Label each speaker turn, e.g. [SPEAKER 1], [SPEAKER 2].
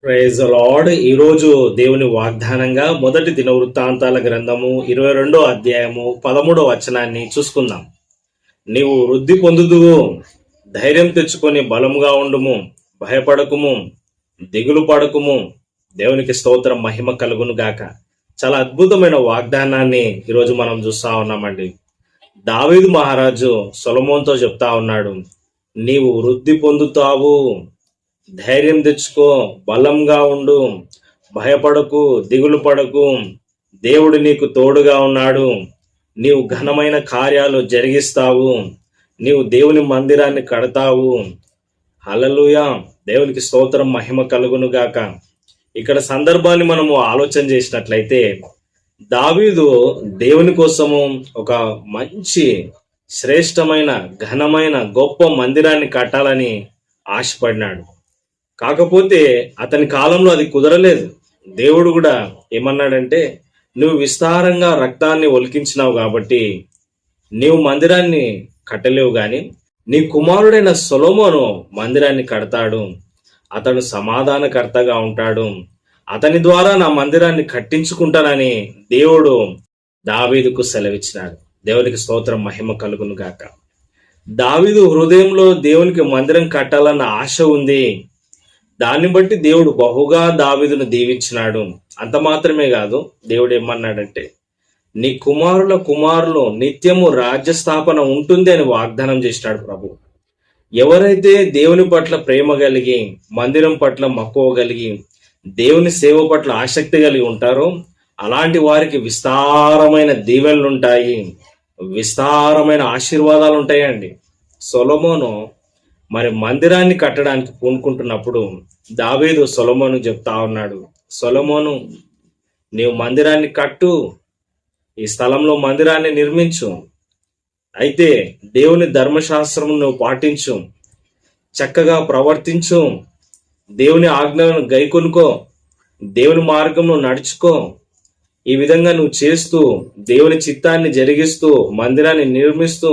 [SPEAKER 1] Praise lord. ఈరోజు దేవుని వాగ్దానంగా మొదటి దినవృత్తాంతాల గ్రంథము 22వ అధ్యాయము 13వ వచనాన్ని చూసుకుందాం. నీవు వృద్ధి పొందుదువు, ధైర్యం తెచ్చుకొని బలముగా ఉండుము, భయపడకుము, దిగులు పడకుము. దేవునికి స్తోత్రం, మహిమ కలుగును గాక. చాలా అద్భుతమైన వాగ్దానాన్ని ఈరోజు మనం చూస్తా ఉన్నామండి. దావీదు మహారాజు సొలొమోనుతో చెప్తా ఉన్నాడు, నీవు వృద్ధి పొందుతావు, ధైర్యం తెచ్చుకో, బలంగా ఉండు, భయపడకు, దిగులు పడకు, దేవుడు నీకు తోడుగా ఉన్నాడు, నీవు ఘనమైన కార్యాలు జరిగిస్తావు, నీవు దేవుని మందిరాన్ని కడతావు. హల్లెలూయా, దేవునికి స్తోత్రం, మహిమ కలుగును గాక. ఇక్కడ సందర్భాన్ని మనము ఆలోచన చేసినట్లయితే, దావీదు దేవుని కోసము ఒక మంచి శ్రేష్టమైన ఘనమైన గొప్ప మందిరాన్ని కట్టాలని ఆశపడినాడు. కాకపోతే అతని కాలంలో అది కుదరలేదు. దేవుడు కూడా ఏమన్నాడంటే, నువ్వు విస్తారంగా రక్తాన్ని ఒలికించినావు కాబట్టి నీవు మందిరాన్ని కట్టలేవు, గాని నీ కుమారుడైన సొలొమోను మందిరాన్ని కడతాడు, అతడు సమాధానకర్తగా ఉంటాడు, అతని ద్వారా నా మందిరాన్ని కట్టించుకుంటానని దేవుడు దావీదుకు సెలవిచ్చినాడు. దేవునికి స్తోత్రం, మహిమ కలుగును గాక. దావీదు హృదయంలో దేవునికి మందిరం కట్టాలన్న ఆశ ఉంది. దాన్ని బట్టి దేవుడు బహుగా దావీదును దీవించినాడు. అంత మాత్రమే కాదు, దేవుడు ఏమన్నాడంటే, నీ కుమారులు నిత్యము రాజ్యస్థాపన ఉంటుంది అని వాగ్దానం చేసినాడు ప్రభు. ఎవరైతే దేవుని పట్ల ప్రేమ కలిగి, మందిరం పట్ల మక్కువ కలిగి, దేవుని సేవ పట్ల ఆసక్తి కలిగి ఉంటారో అలాంటి వారికి విస్తారమైన దీవెనలు ఉంటాయి, విస్తారమైన ఆశీర్వాదాలు ఉంటాయండి. సొలొమోను మరి మందిరాన్ని కట్టడానికి పూనుకుంటున్నప్పుడు దావీదు సొలొమోను చెప్తా ఉన్నాడు, సొలొమోను, నీవు మందిరాన్ని కట్టు, ఈ స్థలంలో మందిరాన్ని నిర్మించు, అయితే దేవుని ధర్మశాస్త్రం నువ్వు పాటించు, చక్కగా ప్రవర్తించు, దేవుని ఆజ్ఞలను గైకొనుకో, దేవుని మార్గంలో నడుచుకో. ఈ విధంగా నువ్వు చేస్తూ దేవుని చిత్తాన్ని జరిగిస్తూ మందిరాన్ని నిర్మిస్తూ